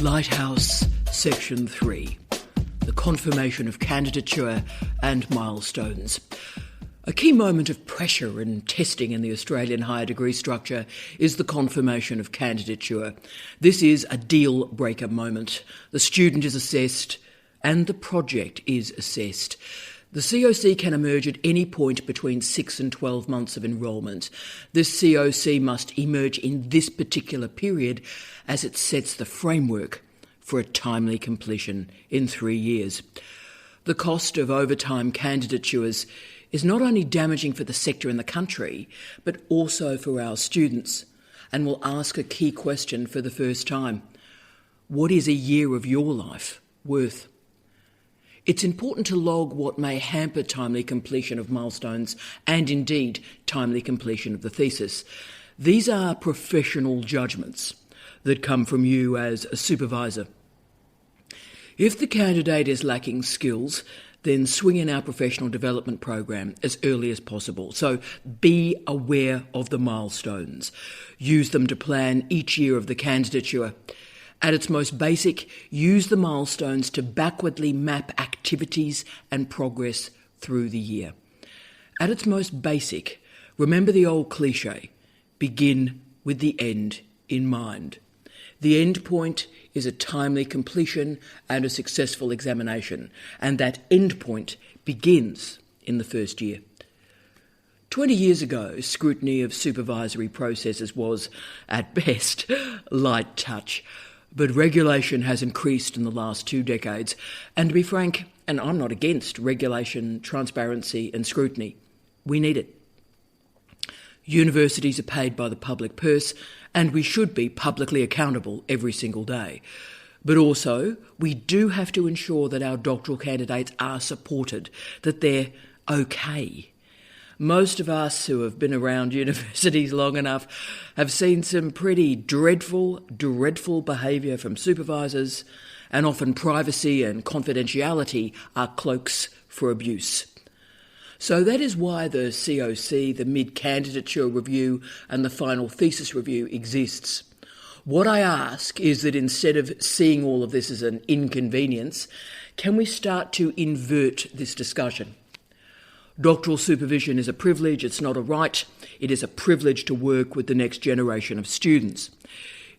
Lighthouse, Section 3, the Confirmation of Candidature and Milestones. A key moment of pressure and testing in the Australian higher degree structure is the confirmation of candidature. This is a deal-breaker moment. The student is assessed and the project is assessed. The COC can emerge at any point between 6 and 12 months of enrolment. This COC must emerge in this particular period as it sets the framework for a timely completion in 3 years. The cost of overtime candidatures is not only damaging for the sector and the country, but also for our students, and will ask a key question for the first time. What is a year of your life worth? It's important to log what may hamper timely completion of milestones and indeed timely completion of the thesis. These are professional judgments that come from you as a supervisor. If the candidate is lacking skills, then swing in our professional development program as early as possible. So be aware of the milestones. Use them to plan each year of the candidature. At its most basic, use the milestones to backwardly map activities and progress through the year. At its most basic, remember the old cliche, begin with the end in mind. The end point is a timely completion and a successful examination, and that end point begins in the first year. 20 years ago, scrutiny of supervisory processes was, at best, light touch. But regulation has increased in the last 2 decades. And to be frank, and I'm not against regulation, transparency and scrutiny, we need it. Universities are paid by the public purse, and we should be publicly accountable every single day. But also, we do have to ensure that our doctoral candidates are supported, that they're okay. Most of us who have been around universities long enough have seen some pretty dreadful behaviour from supervisors, and often privacy and confidentiality are cloaks for abuse. So that is why the COC, the mid-candidature review and the final thesis review exists. What I ask is that instead of seeing all of this as an inconvenience, can we start to invert this discussion? Doctoral supervision is a privilege, it's not a right. It is a privilege to work with the next generation of students.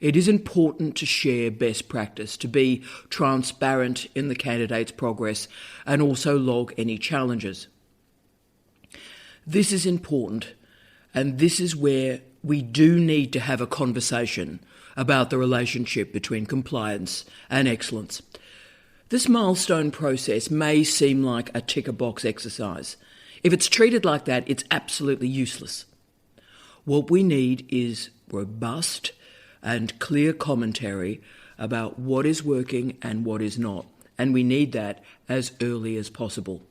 It is important to share best practice, to be transparent in the candidate's progress and also log any challenges. This is important, and this is where we do need to have a conversation about the relationship between compliance and excellence. This milestone process may seem like a tick-a-box exercise. If it's treated like that, it's absolutely useless. What we need is robust and clear commentary about what is working and what is not, and we need that as early as possible.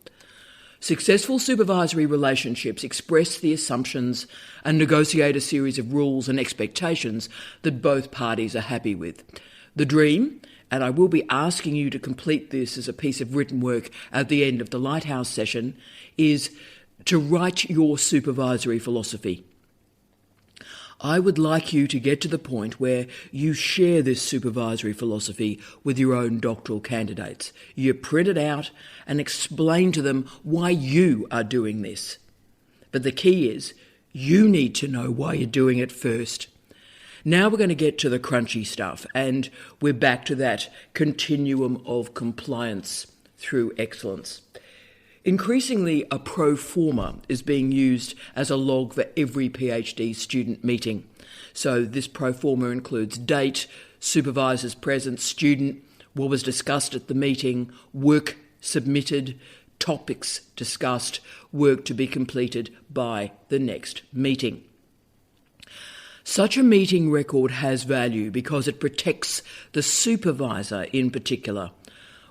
Successful supervisory relationships express the assumptions and negotiate a series of rules and expectations that both parties are happy with. The dream, and I will be asking you to complete this as a piece of written work at the end of the Lighthouse session, is to write your supervisory philosophy. I would like you to get to the point where you share this supervisory philosophy with your own doctoral candidates. You print it out and explain to them why you are doing this. But the key is, you need to know why you're doing it first. Now we're going to get to the crunchy stuff, and we're back to that continuum of compliance through excellence. Increasingly, a pro forma is being used as a log for every PhD student meeting. So this pro forma includes date, supervisors present, student, what was discussed at the meeting, work submitted, topics discussed, work to be completed by the next meeting. Such a meeting record has value because it protects the supervisor in particular.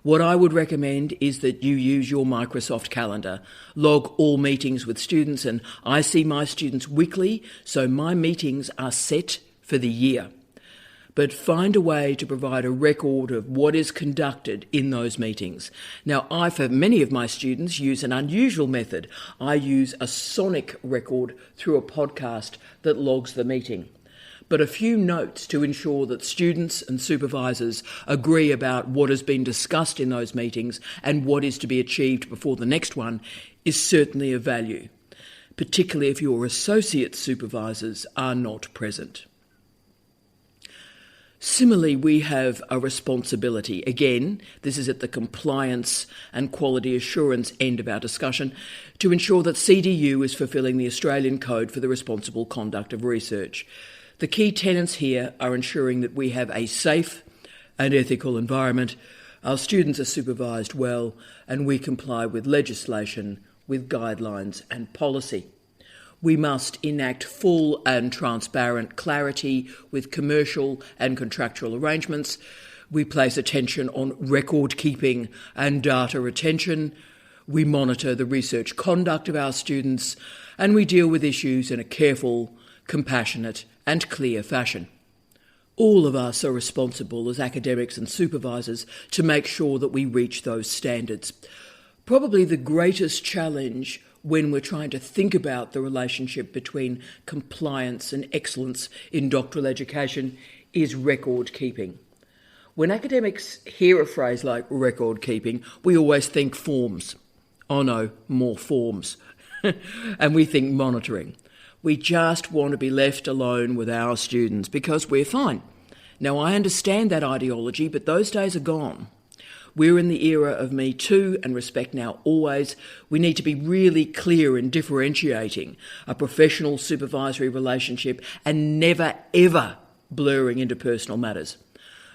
What I would recommend is that you use your Microsoft calendar. Log all meetings with students, and I see my students weekly, so my meetings are set for the year. But find a way to provide a record of what is conducted in those meetings. Now, I, for many of my students, use an unusual method. I use a sonic record through a podcast that logs the meeting. but a few notes to ensure that students and supervisors agree about what has been discussed in those meetings and what is to be achieved before the next one is certainly of value, particularly if your associate supervisors are not present. Similarly, we have a responsibility. Again, this is at the compliance and quality assurance end of our discussion, to ensure that CDU is fulfilling the Australian Code for the Responsible Conduct of Research. The key tenets here are ensuring that we have a safe and ethical environment, our students are supervised well, and we comply with legislation, with guidelines and policy. We must enact full and transparent clarity with commercial and contractual arrangements. We place attention on record keeping and data retention. We monitor the research conduct of our students, and we deal with issues in a careful, compassionate and clear fashion. All of us are responsible as academics and supervisors to make sure that we reach those standards. Probably the greatest challenge when we're trying to think about the relationship between compliance and excellence in doctoral education is record keeping. When academics hear a phrase like record keeping, we always think forms. Oh no, more forms. And we think monitoring. We just want to be left alone with our students because we're fine. Now, I understand that ideology, but those days are gone. We're in the era of Me Too and Respect Now Always. We need to be really clear in differentiating a professional supervisory relationship and never, ever blurring into personal matters.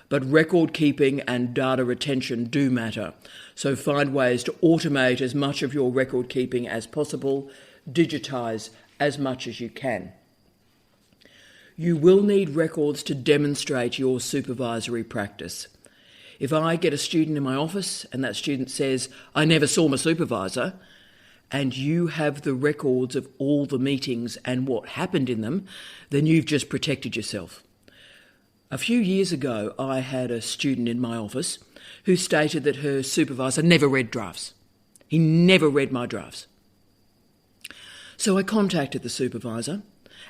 But record keeping and data retention do matter. So find ways to automate as much of your record keeping as possible, digitise as much as you can. You will need records to demonstrate your supervisory practice. If I get a student in my office and that student says, I never saw my supervisor, and you have the records of all the meetings and what happened in them, then you've just protected yourself. A few years ago, I had a student in my office who stated that her supervisor never read drafts. He never read my drafts. So I contacted the supervisor,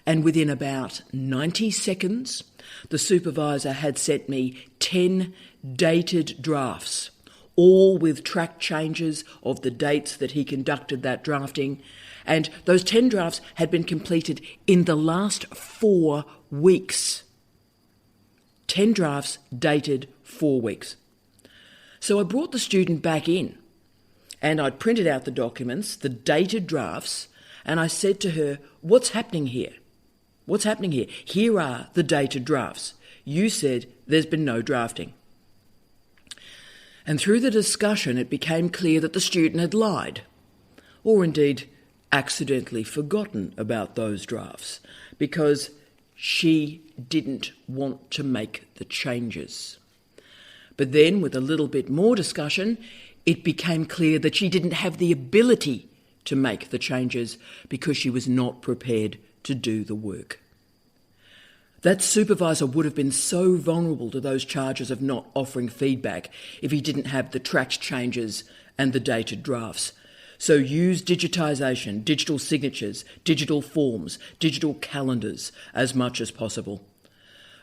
and within about 90 seconds, the supervisor had sent me 10 dated drafts, all with track changes of the dates that he conducted that drafting, and those 10 drafts had been completed in the last 4 weeks. 10 drafts dated 4 weeks. So I brought the student back in, and I'd printed out the documents, the dated drafts, and I said to her, what's happening here? What's happening here? Here are the dated drafts. You said there's been no drafting. And through the discussion, it became clear that the student had lied, or indeed accidentally forgotten about those drafts, because she didn't want to make the changes. But then, with a little bit more discussion, it became clear that she didn't have the ability to make the changes because she was not prepared to do the work. That supervisor would have been so vulnerable to those charges of not offering feedback if he didn't have the tracked changes and the dated drafts. So use digitisation, digital signatures, digital forms, digital calendars as much as possible.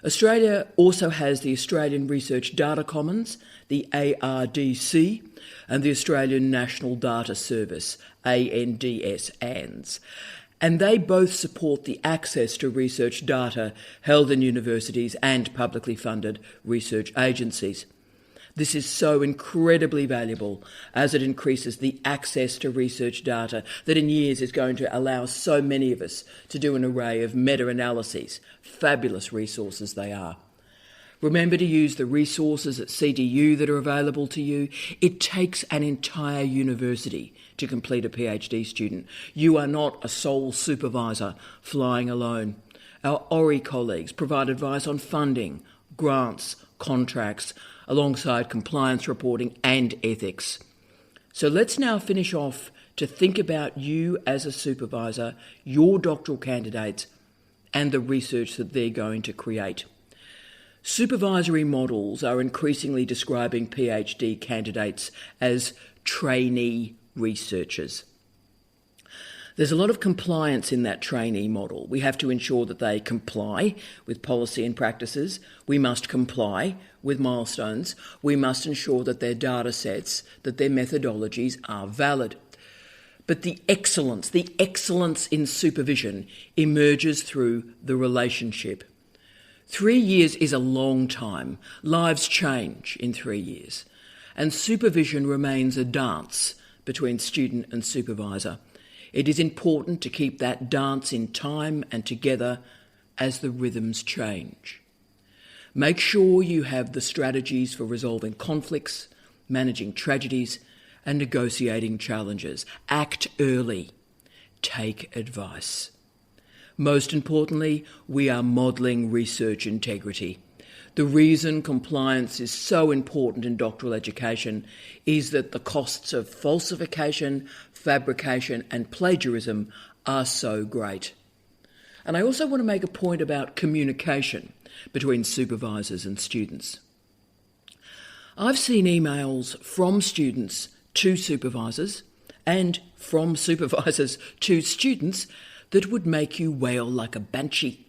Australia also has the Australian Research Data Commons, the ARDC, and the Australian National Data Service, ANDS, and they both support the access to research data held in universities and publicly funded research agencies. This is so incredibly valuable as it increases the access to research data that in years is going to allow so many of us to do an array of meta-analyses. Fabulous resources they are. Remember to use the resources at CDU that are available to you. It takes an entire university to complete a PhD student. You are not a sole supervisor flying alone. Our ORI colleagues provide advice on funding, grants, contracts, alongside compliance reporting and ethics. So let's now finish off to think about you as a supervisor, your doctoral candidates, and the research that they're going to create. Supervisory models are increasingly describing PhD candidates as trainee researchers. There's a lot of compliance in that trainee model. We have to ensure that they comply with policy and practices. We must comply with milestones. We must ensure that their data sets, that their methodologies are valid. But the excellence in supervision emerges through the relationship. 3 years is a long time. Lives change in 3 years. And supervision remains a dance between student and supervisor. It is important to keep that dance in time and together as the rhythms change. Make sure you have the strategies for resolving conflicts, managing tragedies, and negotiating challenges. Act early. Take advice. Most importantly, we are modelling research integrity. The reason compliance is so important in doctoral education is that the costs of falsification, fabrication and plagiarism are so great. And I also want to make a point about communication between supervisors and students. I've seen emails from students to supervisors and from supervisors to students that would make you wail like a banshee,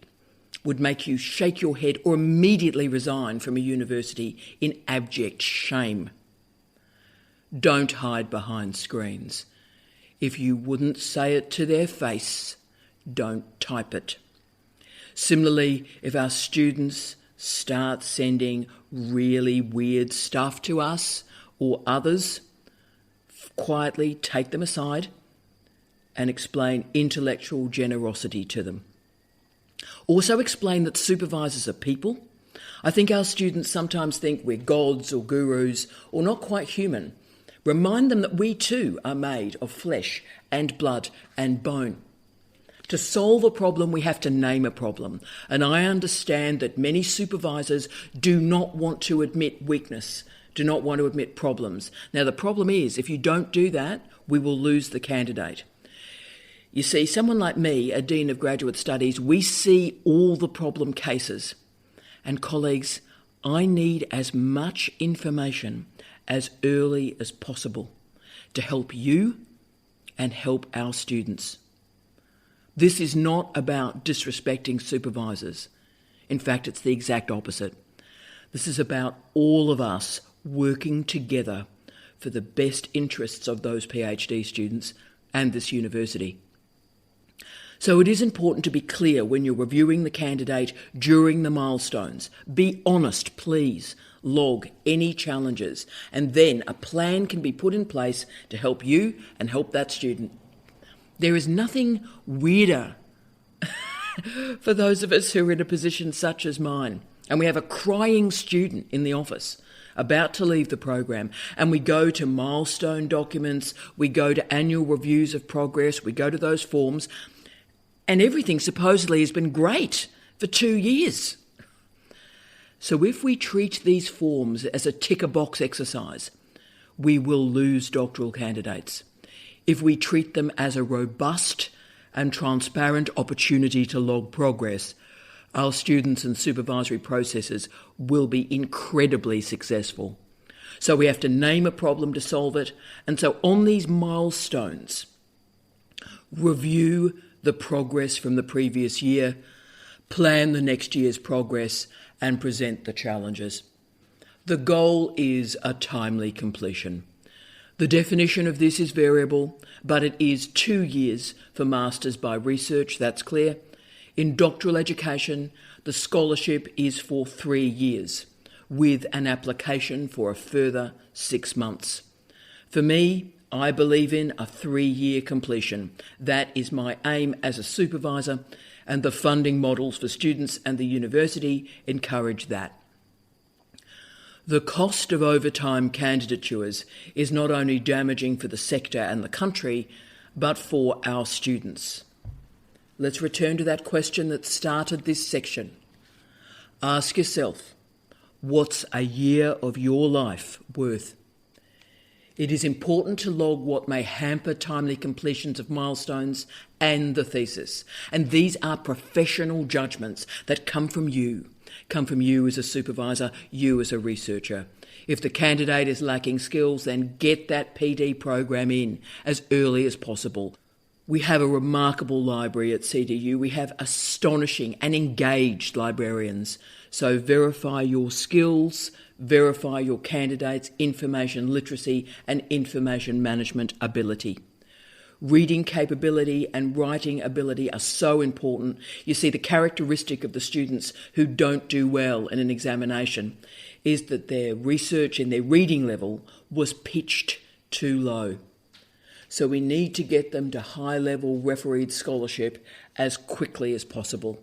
would make you shake your head or immediately resign from a university in abject shame. Don't hide behind screens. If you wouldn't say it to their face, don't type it. Similarly, if our students start sending really weird stuff to us or others, quietly take them aside and explain intellectual generosity to them. Also explain that supervisors are people. I think our students sometimes think we're gods or gurus or not quite human. Remind them that we too are made of flesh and blood and bone. To solve a problem, we have to name a problem. And I understand that many supervisors do not want to admit weakness, do not want to admit problems. Now, the problem is, if you don't do that, we will lose the candidate. You see, someone like me, a Dean of Graduate Studies, we see all the problem cases. And colleagues, I need as much information as early as possible to help you and help our students. This is not about disrespecting supervisors. In fact, it's the exact opposite. This is about all of us working together for the best interests of those PhD students and this university. So it is important to be clear when you're reviewing the candidate during the milestones. Be honest, please. Log any challenges, and then a plan can be put in place to help you and help that student. There is nothing weirder for those of us who are in a position such as mine, and we have a crying student in the office about to leave the program, and we go to milestone documents, we go to annual reviews of progress, we go to those forms, and everything supposedly has been great for 2 years. So if we treat these forms as a tick-a-box exercise, we will lose doctoral candidates. If we treat them as a robust and transparent opportunity to log progress, our students and supervisory processes will be incredibly successful. So we have to name a problem to solve it. And so on these milestones, review the progress from the previous year, plan the next year's progress, and present the challenges. The goal is a timely completion. The definition of this is variable, but it is 2 years for Masters by Research, that's clear. In doctoral education, the scholarship is for 3 years, with an application for a further 6 months. For me, I believe in a 3-year completion. That is my aim as a supervisor, and the funding models for students and the university encourage that. The cost of overtime candidatures is not only damaging for the sector and the country, but for our students. Let's return to that question that started this section. Ask yourself, what's a year of your life worth? It is important to log what may hamper timely completions of milestones and the thesis. And these are professional judgments that come from you as a supervisor, you as a researcher. If the candidate is lacking skills, then get that PD program in as early as possible. We have a remarkable library at CDU. We have astonishing and engaged librarians. So verify your skills, verify your candidates' information literacy and information management ability. Reading capability and writing ability are so important. You see, the characteristic of the students who don't do well in an examination is that their research and their reading level was pitched too low. So we need to get them to high-level refereed scholarship as quickly as possible.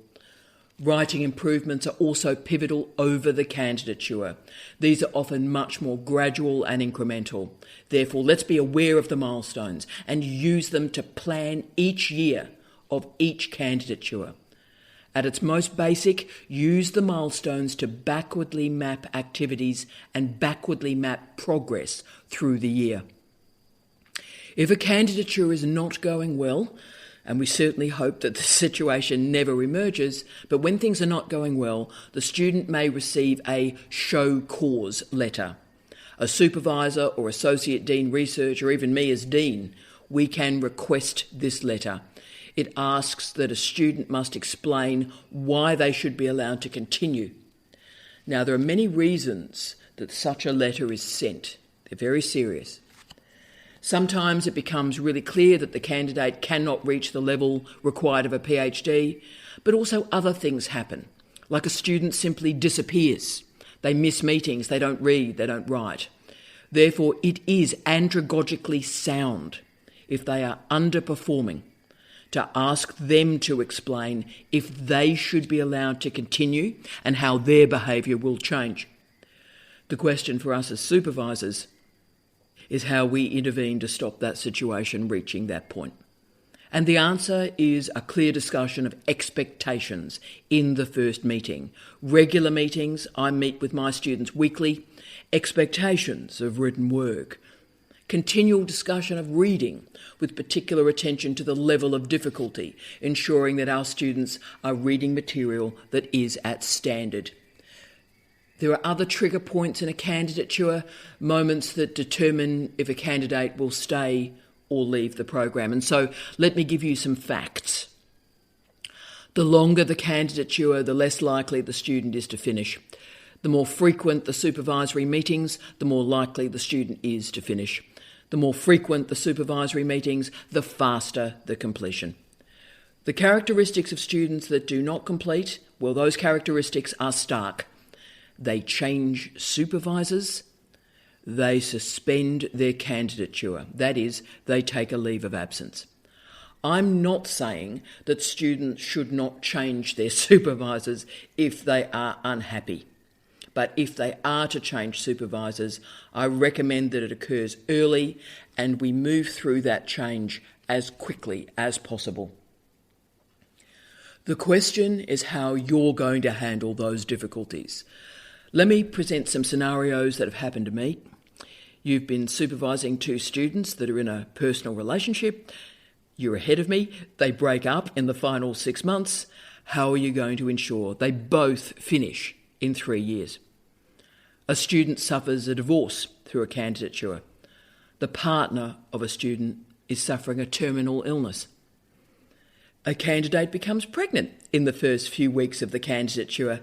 Writing improvements are also pivotal over the candidature. These are often much more gradual and incremental. Therefore, let's be aware of the milestones and use them to plan each year of each candidature. At its most basic, use the milestones to backwardly map activities and backwardly map progress through the year. If a candidature is not going well, and we certainly hope that the situation never emerges, but when things are not going well, the student may receive a show cause letter. A supervisor or associate dean research, or even me as dean, we can request this letter. It asks that a student must explain why they should be allowed to continue. Now, there are many reasons that such a letter is sent. They're very serious. Sometimes it becomes really clear that the candidate cannot reach the level required of a PhD, but also other things happen, like a student simply disappears. They miss meetings, they don't read, they don't write. Therefore, it is andragogically sound, if they are underperforming, to ask them to explain if they should be allowed to continue and how their behaviour will change. The question for us as supervisors is how we intervene to stop that situation reaching that point. And the answer is a clear discussion of expectations in the first meeting. Regular meetings, I meet with my students weekly, expectations of written work. Continual discussion of reading with particular attention to the level of difficulty, ensuring that our students are reading material that is at standard. There are other trigger points in a candidature, moments that determine if a candidate will stay or leave the program. And so let me give you some facts. The longer the candidature, the less likely the student is to finish. The more frequent the supervisory meetings, the more likely the student is to finish. The more frequent the supervisory meetings, the faster the completion. The characteristics of students that do not complete, well, those characteristics are stark. They change supervisors, they suspend their candidature. That is, they take a leave of absence. I'm not saying that students should not change their supervisors if they are unhappy. But if they are to change supervisors, I recommend that it occurs early and we move through that change as quickly as possible. The question is how you're going to handle those difficulties. Let me present some scenarios that have happened to me. You've been supervising two students that are in a personal relationship. You're ahead of me. They break up in the final 6 months. How are you going to ensure they both finish in 3 years? A student suffers a divorce through a candidature. The partner of a student is suffering a terminal illness. A candidate becomes pregnant in the first few weeks of the candidature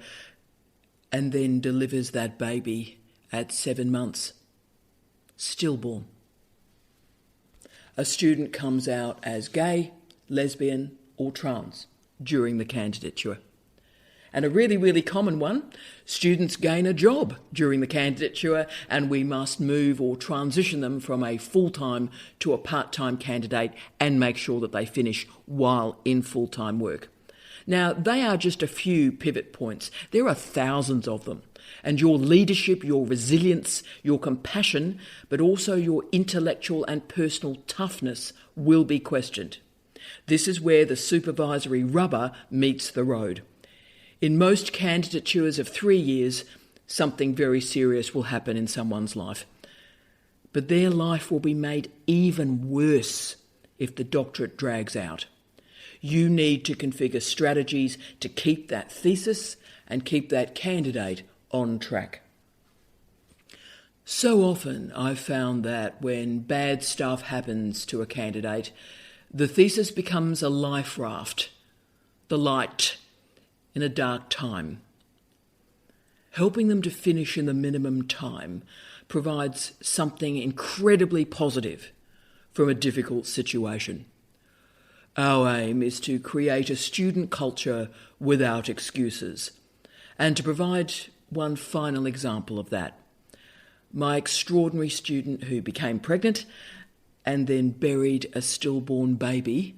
and then delivers that baby at 7 months, stillborn. A student comes out as gay, lesbian or trans during the candidature. And a really, really common one, students gain a job during the candidature and we must move or transition them from a full-time to a part-time candidate and make sure that they finish while in full-time work. Now, they are just a few pivot points. There are thousands of them. And your leadership, your resilience, your compassion, but also your intellectual and personal toughness will be questioned. This is where the supervisory rubber meets the road. In most candidatures of 3 years, something very serious will happen in someone's life. But their life will be made even worse if the doctorate drags out. You need to configure strategies to keep that thesis and keep that candidate on track. So often I've found that when bad stuff happens to a candidate, The thesis becomes a life raft, the light in a dark time. Helping them to finish in the minimum time provides something incredibly positive from a difficult situation. Our aim is to create a student culture without excuses, and to provide one final example of that. My extraordinary student who became pregnant and then buried a stillborn baby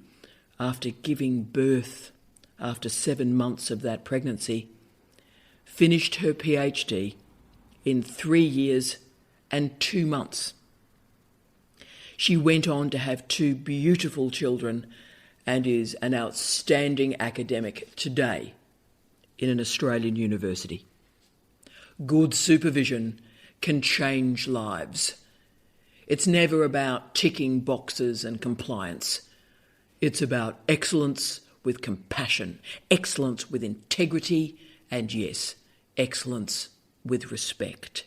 after giving birth after 7 months of that pregnancy, finished her PhD in 3 years and 2 months. She went on to have 2 beautiful children and is an outstanding academic today in an Australian university. Good supervision can change lives. It's never about ticking boxes and compliance. It's about excellence with compassion, excellence with integrity, and yes, excellence with respect.